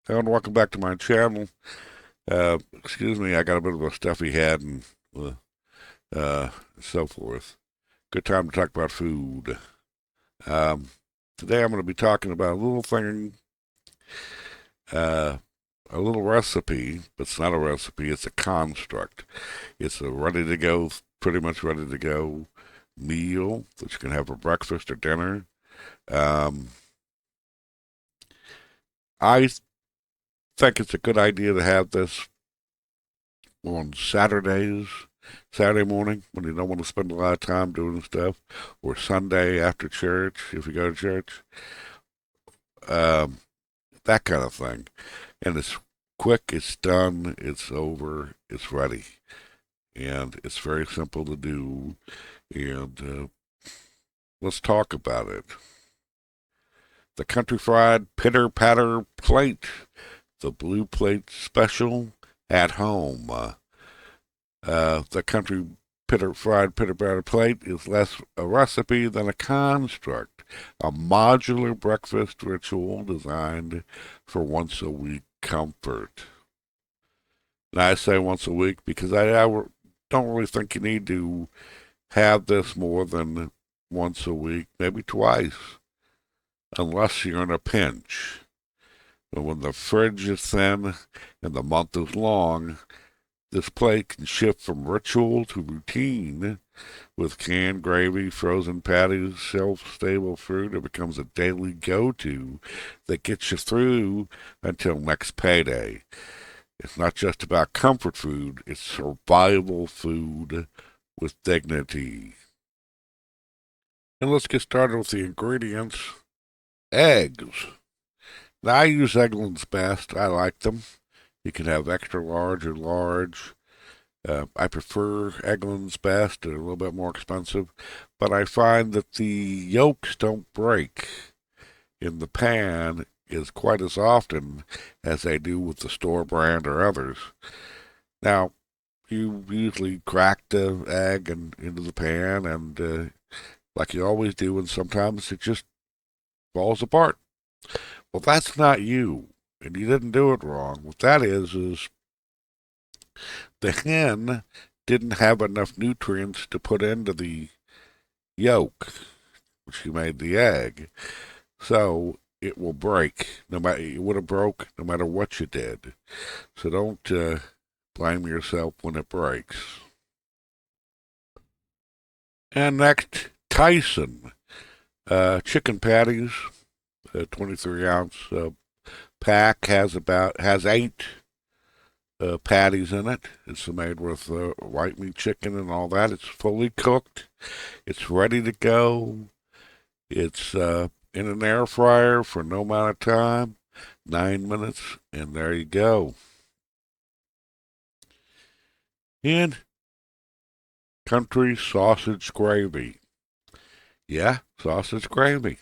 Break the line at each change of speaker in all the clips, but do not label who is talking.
And welcome back to my channel. Excuse me, I got a bit of a stuffy head and so forth. Good time to talk about food. Um, Today I'm going to be talking about a little thing, uh, a little recipe, but it's not a recipe, it's a construct. It's a ready to go, pretty much ready to go meal that you can have for breakfast or dinner. Um, I think it's a good idea to have this on Saturday morning when you don't want to spend a lot of time doing stuff, or Sunday after church if you go to church, um, that kind of thing. And it's quick, it's done, it's over, it's ready, and it's very simple to do. And let's talk about it. The country fried pitter patter plate, the blue plate special at home. The country fried pitter patter plate is less a recipe than a construct, a modular breakfast ritual designed for once a week comfort. And I say once a week because don't really think you need to have this more than once a week, maybe twice, unless you're in a pinch. But when the fridge is thin and the month is long, this plate can shift from ritual to routine. With canned gravy, frozen patties, shelf-stable fruit, it becomes a daily go-to that gets you through until next payday. It's not just about comfort food, it's survival food with dignity. And let's get started with the ingredients. Eggs. Now, I use Eggland's Best. I like them. You can have extra large or large. I prefer Eggland's Best. They're a little bit more expensive, but I find that the yolks don't break in the pan as quite as often as they do with the store brand or others. Now, you usually crack the egg into the pan, and like you always do, and sometimes it just falls apart. Well, that's not you, and you didn't do it wrong. What that is the hen didn't have enough nutrients to put into the yolk, which she made the egg. So it will break. No matter it would have broke no matter what you did. So don't blame yourself when it breaks. And next, Tyson chicken patties, 23 ounce pack has 8 patties in it. It's made with white meat chicken and all that. It's fully cooked. It's ready to go. It's in an air fryer for no amount of time, 9 minutes, and there you go. And country sausage gravy. Yeah, sausage gravy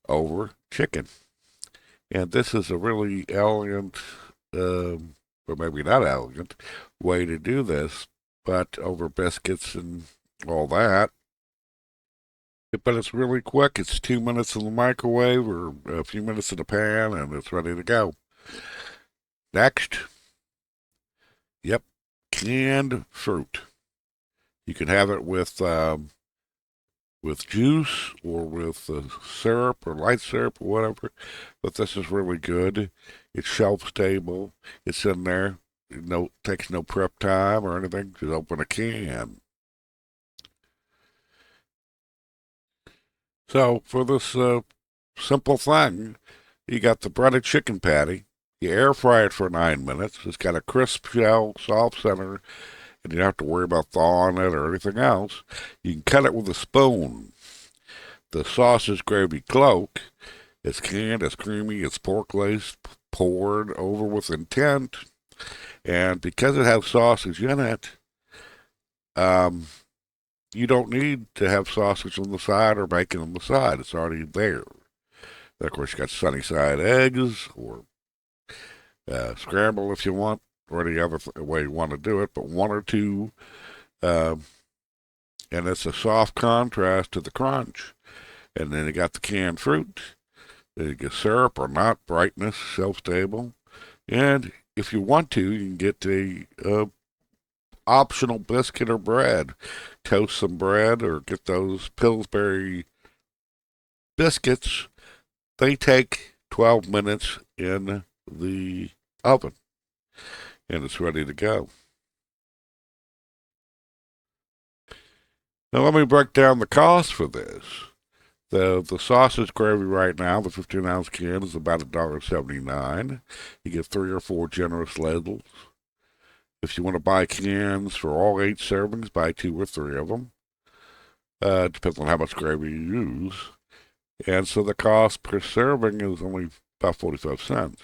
over chicken. And this is a really elegant, or maybe not elegant, way to do this, but over biscuits and all that. But it's really quick. It's 2 minutes in the microwave or a few minutes in the pan, and it's ready to go. Next, yep, canned fruit. You can have it with juice or with syrup or light syrup or whatever. But this is really good. It's shelf stable. It's in there. No takes no prep time or anything. Just open a can. So for this simple thing, you got the breaded chicken patty. You air fry it for 9 minutes. It's got a crisp shell, soft center, and you don't have to worry about thawing it or anything else. You can cut it with a spoon. The sausage gravy cloak is canned, it's creamy, it's pork laced, poured over with intent, and because it has sausage in it, um, you don't need to have sausage on the side or bacon on the side. It's already there. And of course, you got sunny side eggs or scramble if you want, or any other way you want to do it, but one or two, um, and it's a soft contrast to the crunch. And then you got the canned fruit. You get syrup or not, brightness, shelf-stable. And if you want to, you can get a optional biscuit or bread. Toast some bread or get those Pillsbury biscuits. They take 12 minutes in the oven and it's ready to go. Now let me break down the cost for this. The sausage gravy right now, the 15-ounce can, is about $1.79. You get 3 or 4 generous ladles. If you want to buy cans for all 8 servings, buy 2 or 3 of them. Depends on how much gravy you use. And so the cost per serving is only about 45 cents.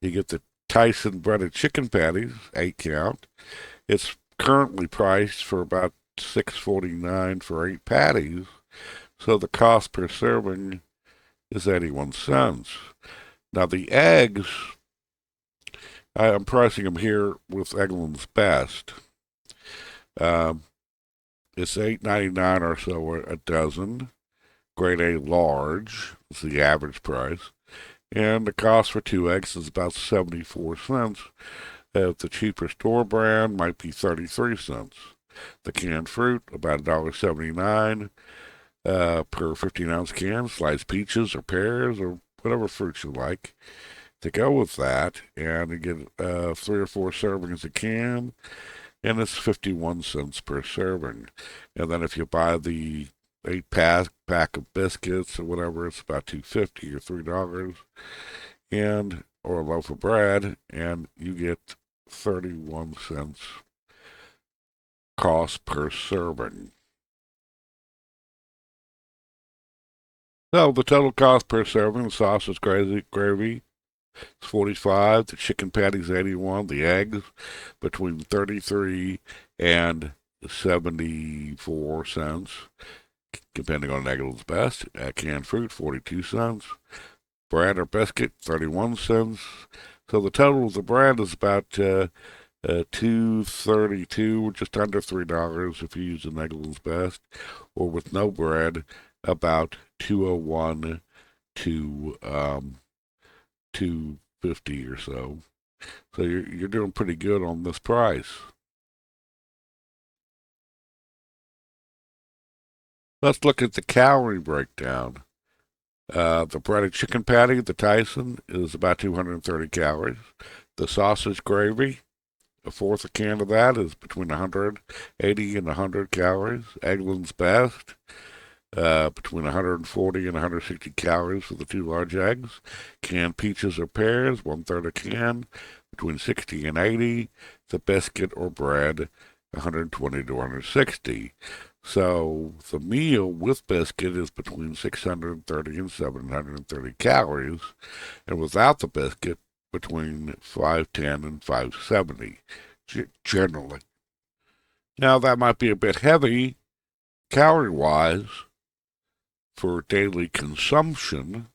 You get the Tyson breaded chicken patties, 8 count. It's currently priced for about $6.49 for 8 patties. So the cost per serving is 81 cents. Now the eggs, I'm pricing them here with Eggland's Best. It's $8.99 or so a dozen. Grade A large is the average price. And the cost for 2 eggs is about 74 cents. The cheaper store brand might be 33 cents. The canned fruit, about $1.79 per 15-ounce can. Sliced peaches or pears or whatever fruit you like. To go with that, and you get 3 or 4 servings a can, and it's 51 cents per serving. And then if you buy the 8-pack of biscuits or whatever, it's about $2.50 or $3, and or a loaf of bread, and you get 31 cents cost per serving. So the total cost per serving, the sausage gravy is 45, the chicken patties 81, the eggs between 33 and 74 cents, depending on Eggland's Best. Canned fruit 42 cents, bread or biscuit 31 cents. So the total of the bread is about $2.32, just under $3 if you use an Eggland's Best, or with no bread, about $2.01 to $2.50 or so. So you're doing pretty good on this price. Let's look at the calorie breakdown. The breaded chicken patty, the Tyson, is about 230 calories. The sausage gravy, a fourth a can of that, is between 180 and 100 calories. Eggland's Best, between 140 and 160 calories for the 2 large eggs. Canned peaches or pears, 1/3 a can, between 60 and 80. The biscuit or bread, 120 to 160. So the meal with biscuit is between 630 and 730 calories, and without the biscuit, between 510 and 570, generally. Now that might be a bit heavy, calorie-wise, for daily consumption,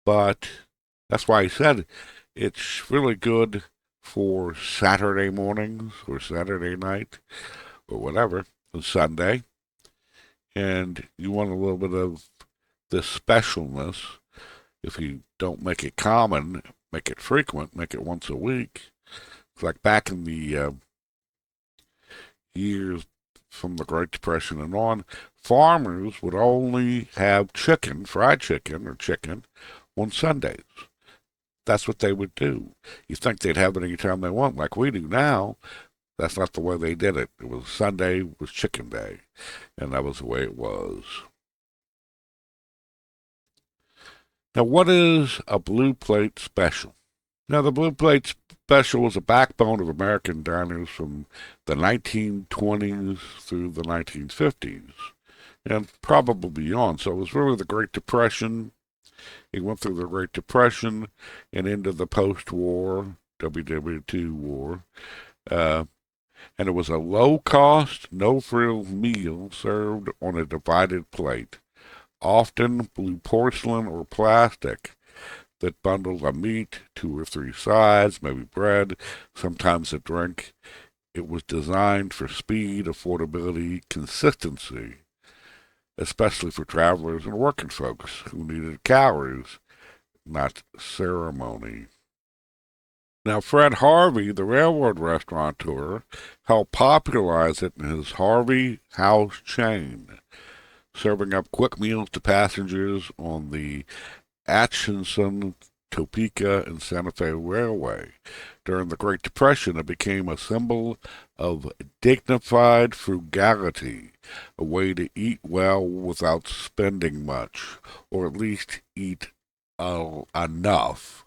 but that's why I said it's really good for Saturday mornings or Saturday night or whatever, and Sunday, and you want a little bit of this specialness. If you don't make it common, make it frequent, make it once a week. It's like back in the years from the Great Depression and on, farmers would only have chicken, fried chicken or chicken, on Sundays. That's what they would do. You think they'd have it anytime they want, like we do now. That's not the way they did it. It was Sunday was chicken day, and that was the way it was. Now, what is a blue plate special? Now, the blue plate special was a backbone of American diners from the 1920s through the 1950s, and probably beyond. So it was really the Great Depression. It went through the Great Depression and into the post-war, WW2 war. And it was a low-cost, no-frills meal served on a divided plate, often blue porcelain or plastic, that bundled a meat, 2 or 3 sides, maybe bread, sometimes a drink. It was designed for speed, affordability, consistency. especially for travelers and working folks who needed calories, not ceremony. Now, Fred Harvey, the railroad restaurateur, helped popularize it in his Harvey House chain, serving up quick meals to passengers on the Atchison, Topeka, and Santa Fe Railway. During the Great Depression, it became a symbol of dignified frugality, a way to eat well without spending much, or at least eat enough.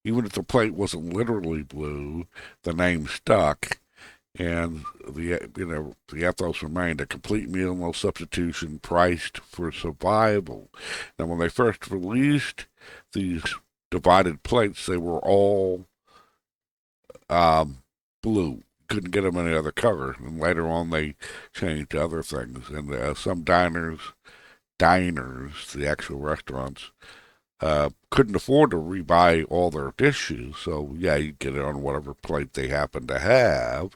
Even if the plate wasn't literally blue, the name stuck, and the ethos remained: a complete meal, no substitution, priced for survival. Now, when they first released these divided plates, they were all blue. Couldn't get them any other color. And later on, they changed to other things. And some diners, the actual restaurants, couldn't afford to rebuy all their dishes, so yeah, you get it on whatever plate they happen to have,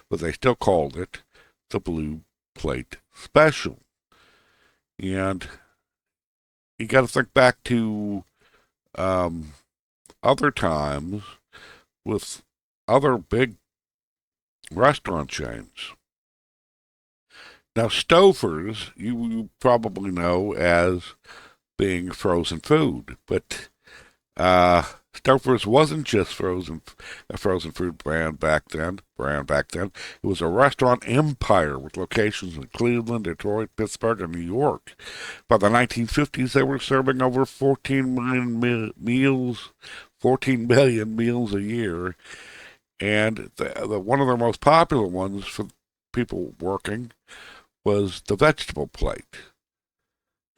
but they still called it the Blue Plate Special. And you got to think back to other times with other big restaurant chains. Now, Stouffer's, you probably know as being frozen food, but Stouffer's wasn't just a frozen food brand back then. It was a restaurant empire with locations in Cleveland, Detroit, Pittsburgh, and New York. By the 1950s, they were serving over 14 million meals, 14 million meals a year, and one of their most popular ones for people working was the vegetable plate.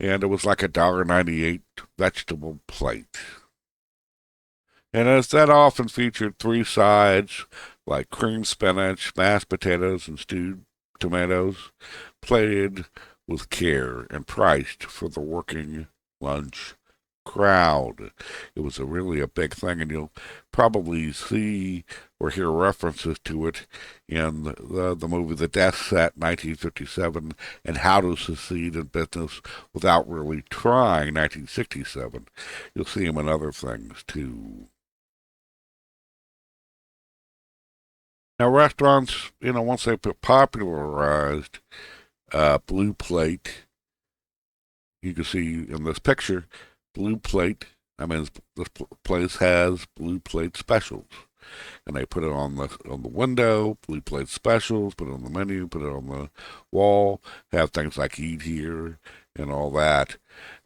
And it was like $1.98 vegetable plate. And as that often featured three sides like creamed spinach, mashed potatoes, and stewed tomatoes, plated with care and priced for the working lunch crowd. It was really a big thing, and you'll probably see or hear references to it in the movie The Death Set, 1957, and How to Succeed in Business Without Really Trying, 1967. You'll see him in other things, too. Now, restaurants, once they popularized Blue Plate, you can see in this picture, Blue Plate, this place has Blue Plate specials. And they put it on the window, Blue Plate specials, put it on the menu, put it on the wall, have things like eat here and all that.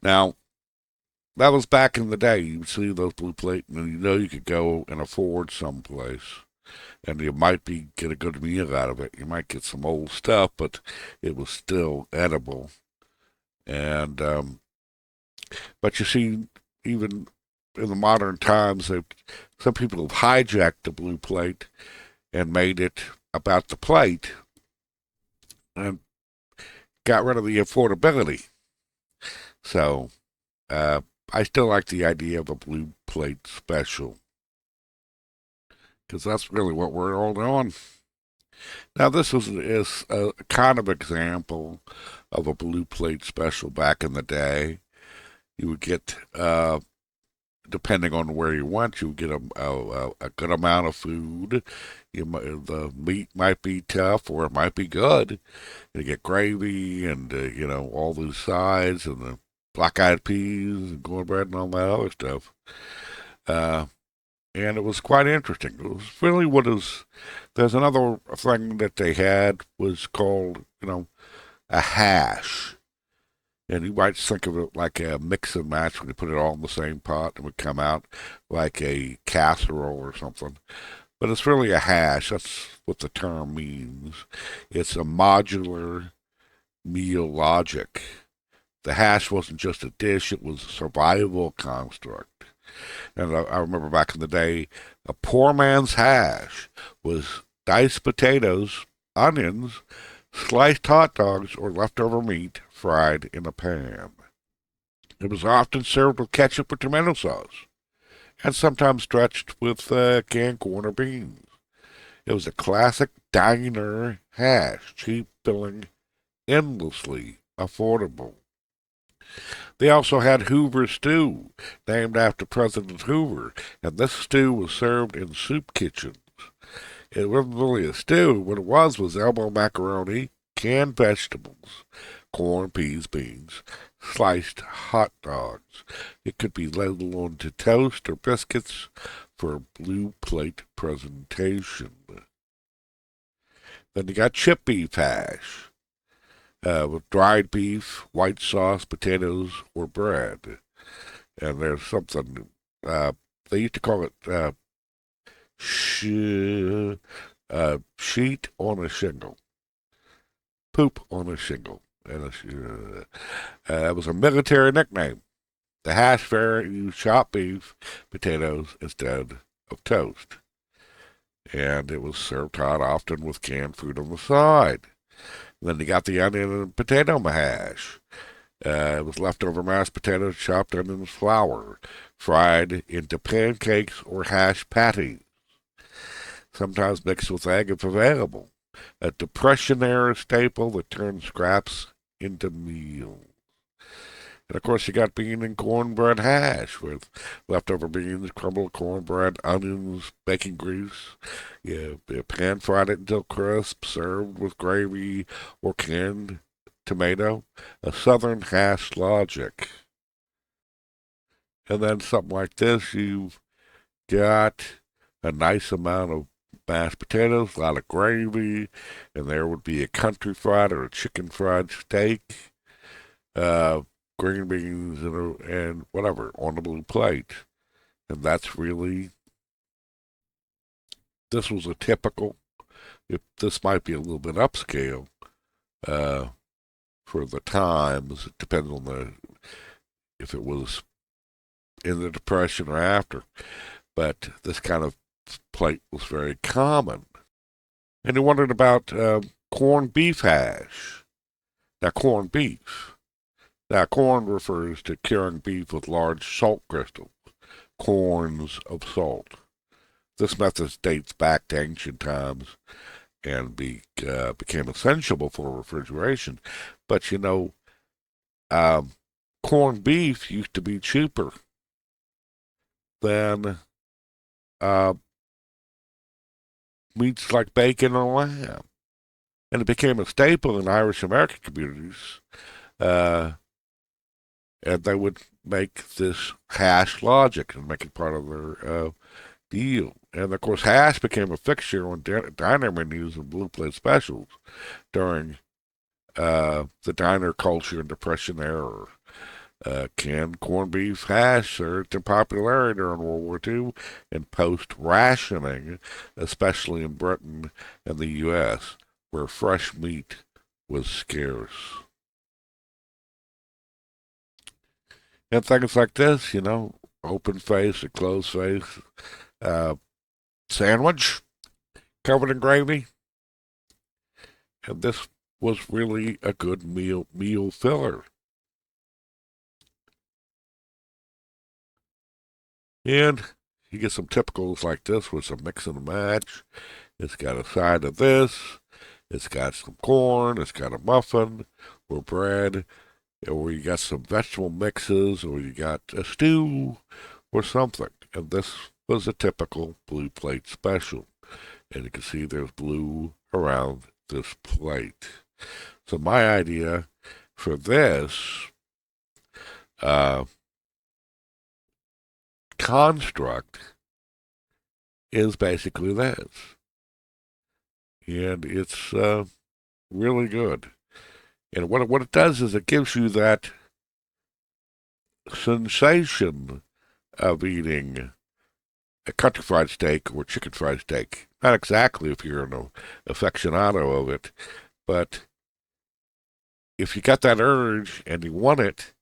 Now, that was back in the day. You'd see those Blue Plate, and you could go and afford someplace. And you might get a good meal out of it. You might get some old stuff, but it was still edible. And but you see, even in the modern times, some people have hijacked the Blue Plate and made it about the plate and got rid of the affordability. So I still like the idea of a Blue Plate special, because that's really what we're all doing. Now, this is a kind of example of a Blue Plate special back in the day. You would get, depending on where you went, you would get a good amount of food. The meat might be tough, or it might be good. You get gravy and, all those sides and the black-eyed peas and cornbread and all that other stuff. And it was quite interesting. It was really there's another thing that they had was called, a hash. And you might think of it like a mix and match when you put it all in the same pot and it would come out like a casserole or something. But it's really a hash. That's what the term means. It's a modular meal logic. The hash wasn't just a dish, it was a survival construct. And I remember back in the day, a poor man's hash was diced potatoes, onions, sliced hot dogs, or leftover meat fried in a pan. It was often served with ketchup or tomato sauce, and sometimes stretched with canned corn or beans. It was a classic diner hash, cheap, filling, endlessly affordable. They also had Hoover stew, named after President Hoover, and this stew was served in soup kitchens. It wasn't really a stew. What it was elbow macaroni, canned vegetables, corn, peas, beans, sliced hot dogs. It could be ladled onto toast or biscuits for a blue plate presentation. Then you got chip beef hash with dried beef, white sauce, potatoes, or bread. And there's something, they used to call it sheet on a shingle. Poop on a shingle. And that was a military nickname. The hash fare used chopped beef, potatoes instead of toast. And it was served hot, often with canned food on the side. And then you got the onion and potato mash. It was leftover mashed potatoes, chopped onions, flour, fried into pancakes or hash patties, sometimes mixed with egg if available. A Depression-era staple that turned scraps into meals. And of course, you got bean and cornbread hash with leftover beans, crumbled cornbread, onions, bacon grease. You pan fried it until crisp, served with gravy or canned tomato. A southern hash logic. And then something like this, you've got a nice amount of mashed potatoes, a lot of gravy, and there would be a country fried or a chicken fried steak, green beans, and whatever on the blue plate. And that's really, this was a typical, this might be a little bit upscale for the times. It depends on if it was in the Depression or after. But this kind of plate was very common. And he wondered about corned beef hash. Now, corned beef. Now, corn refers to curing beef with large salt crystals, corns of salt. This method dates back to ancient times and became essential before refrigeration. But, corned beef used to be cheaper than meats like bacon or lamb. And it became a staple in Irish American communities. And they would make this hash logic and make it part of their deal. And of course, hash became a fixture on diner menus and blue plate specials during the diner culture and Depression era. Canned corned beef hash surged in popularity during World War II and post-rationing, especially in Britain and the U.S., where fresh meat was scarce. And things like this, open face, a closed face, sandwich covered in gravy. And this was really a good meal filler. And you get some typicals like this with some mix and match. It's got a side of this. It's got some corn. It's got a muffin or bread. Or you got some vegetable mixes. Or you got a stew or something. And this was a typical blue plate special. And you can see there's blue around this plate. So my idea for this construct is basically this. And it's really good. And what it does is it gives you that sensation of eating a country fried steak or chicken fried steak. Not exactly if you're an aficionado of it, but if you got that urge and you want it,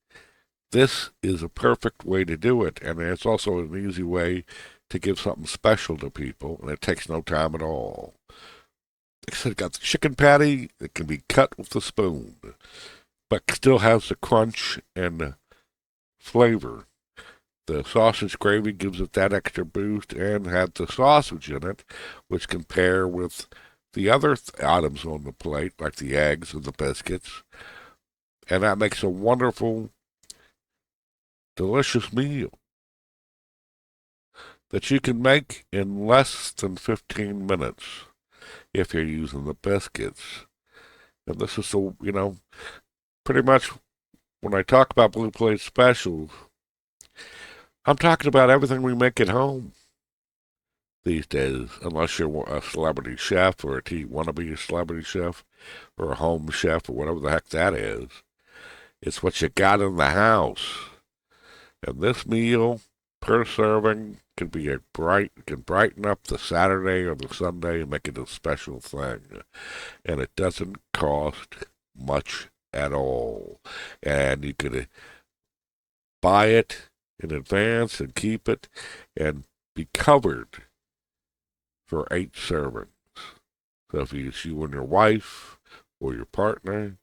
this is a perfect way to do it. And it's also an easy way to give something special to people, and it takes no time at all. Like I said, it got the chicken patty that can be cut with a spoon, but still has the crunch and flavor. The sausage gravy gives it that extra boost and has the sausage in it, which can pair with the other items on the plate, like the eggs and the biscuits. And that makes a wonderful, delicious meal that you can make in less than 15 minutes if you're using the biscuits. And this is the, pretty much when I talk about Blue Plate specials, I'm talking about everything we make at home these days, unless you're a celebrity chef or want to be a celebrity chef or a home chef or whatever the heck that is. It's what you got in the house. And this meal per serving can brighten up the Saturday or the Sunday and make it a special thing. And it doesn't cost much at all. And you could buy it in advance and keep it and be covered for 8 servings. So if it's you and your wife or your partner,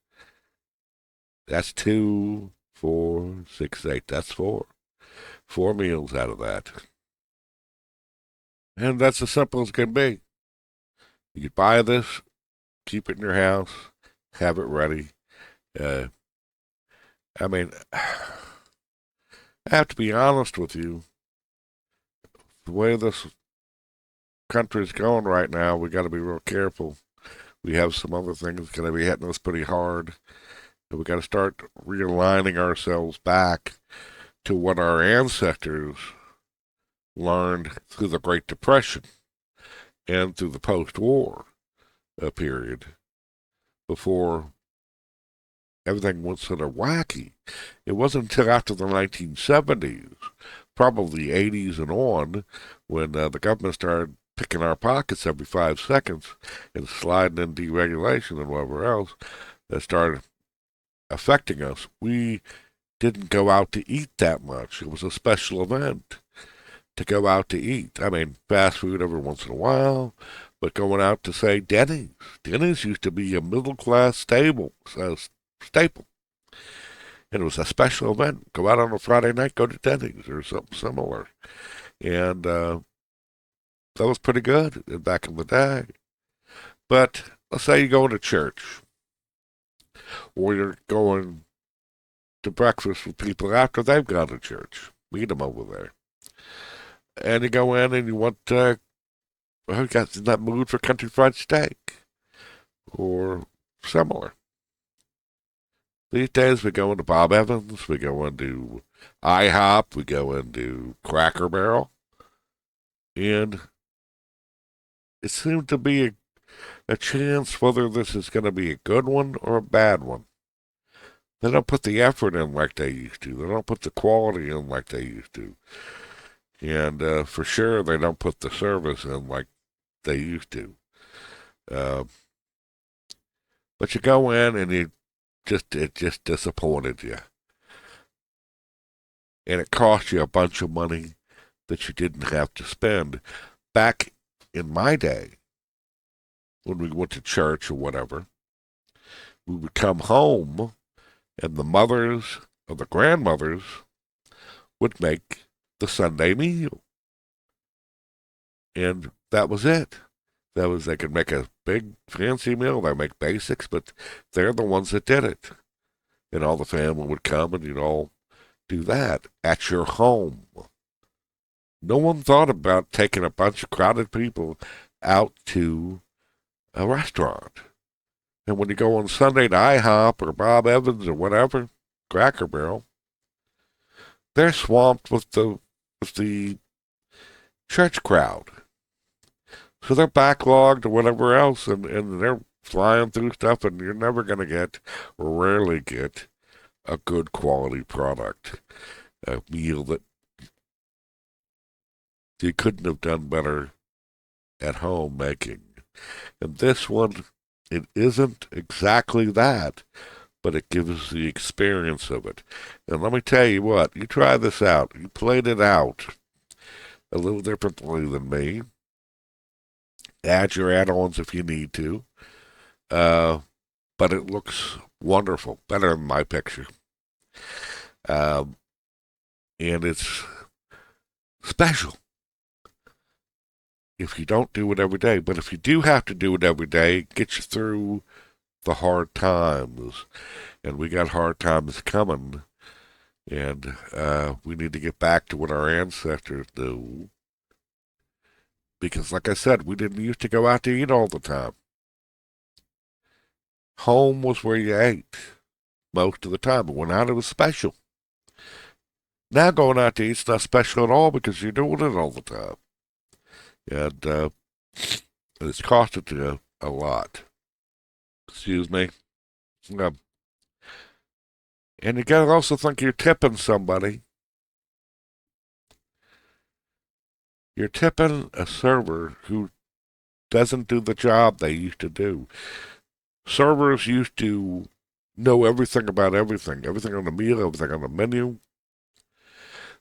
that's 2, 4, 6, 8. That's 4. 4 meals out of that. And that's as simple as it can be. You could buy this, keep it in your house, have it ready. I mean, I have to be honest with you. The way this country's going right now, we got to be real careful. We have some other things going to be hitting us pretty hard. And we got to start realigning ourselves back to what our ancestors learned through the Great Depression and through the post-war period before everything went sort of wacky. It wasn't until after the 1970s, probably 80s and on, when the government started picking our pockets every 5 seconds and sliding in deregulation and whatever else that started affecting us. We didn't go out to eat that much. It was a special event to go out to eat. I mean, fast food every once in a while, but going out to, say, Denny's. Denny's used to be a middle-class staple. And it was a special event. Go out on a Friday night, go to Denny's or something similar. And that was pretty good back in the day. But let's say you're going to church or you're going to breakfast with people after they've gone to church. Meet them over there. And you go in and you want, you got in that mood for country fried steak or similar. These days we go into Bob Evans, we go into IHOP, we go into Cracker Barrel, and it seems to be a chance whether this is going to be a good one or a bad one. They don't put the effort in like they used to. They don't put the quality in like they used to. And for sure, they don't put the service in like they used to. But you go in and it just disappointed you. And it cost you a bunch of money that you didn't have to spend. Back in my day, when we went to church or whatever, we would come home and the mothers or the grandmothers would make the Sunday meal. And that was it. They could make a big fancy meal. They make basics, but they're the ones that did it. And all the family would come and you'd all do that at your home. No one thought about taking a bunch of crowded people out to a restaurant. And when you go on Sunday to IHOP or Bob Evans or whatever, Cracker Barrel, they're swamped with the church crowd. So they're backlogged or whatever else, and they're flying through stuff, and you're never going to get, or rarely get, a good quality product. A meal that you couldn't have done better at home making. And this one, it isn't exactly that, but it gives the experience of it. And let me tell you what, you try this out. You played it out a little differently than me. Add your add-ons if you need to. But it looks wonderful, better than my picture. And it's special if you don't do it every day. But if you do have to do it every day, it gets you through the hard times. and we got hard times coming, and we need to get back to what our ancestors do. Because, like I said, we didn't used to go out to eat all the time. Home was where you ate most of the time, but when out, it was special. Now going out to eat's not special at all because you're doing it all the time, and it's costed you a lot. Excuse me. Um, and you gotta also think you're tipping somebody. You're tipping a server who doesn't do the job they used to do. Servers used to know everything about everything, everything on the meal, everything on the menu.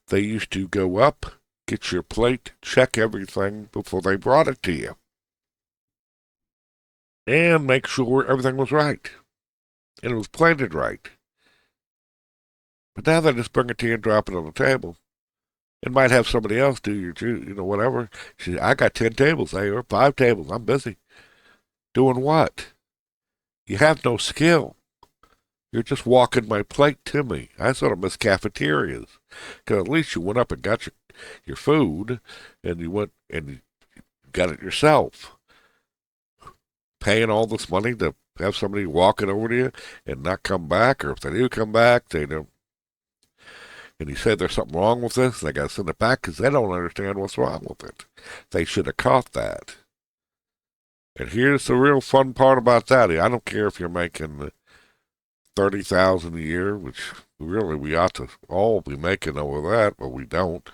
They used to go up, get your plate, check everything before they brought it to you, and make sure everything was right and it was plated right. But now they just bring it to you and drop it on the table. It might have somebody else do your, whatever. She said, I got 10 tables, or 5 tables. I'm busy. Doing what? You have no skill. You're just walking my plate to me. I sort of miss cafeterias. Because at least you went up and got your food, and you went and you got it yourself. Paying all this money to have somebody walk it over to you and not come back, or if they do come back, they don't. And you say there's something wrong with this, they got to send it back because they don't understand what's wrong with it. They should have caught that. And here's the real fun part about that. I don't care if you're making 30,000 a year, which really we ought to all be making over that, but we don't.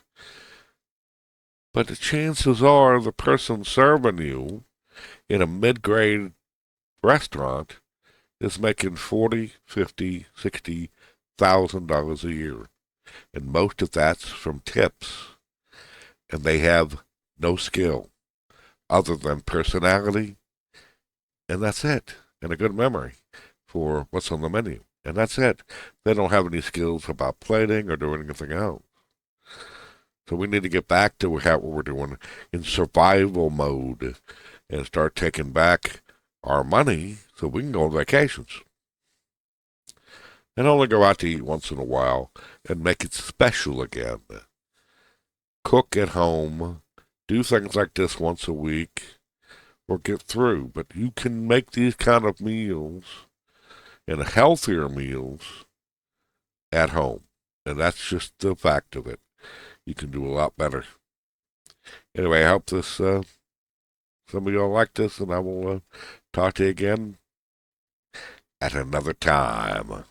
But the chances are the person serving you in a mid-grade restaurant is making $40, $50, $60,000 a year. And most of that's from tips. And they have no skill other than personality, and that's it. And a good memory for what's on the menu. And that's it. They don't have any skills about plating or doing anything else. So we need to get back to what we're doing in survival mode and start taking back our money so we can go on vacations. And only go out to eat once in a while and make it special again. Cook at home. Do things like this once a week or get through. But you can make these kind of meals and healthier meals at home. And that's just the fact of it. You can do a lot better. Anyway, I hope this, some of y'all like this, and I will talk to you again at another time.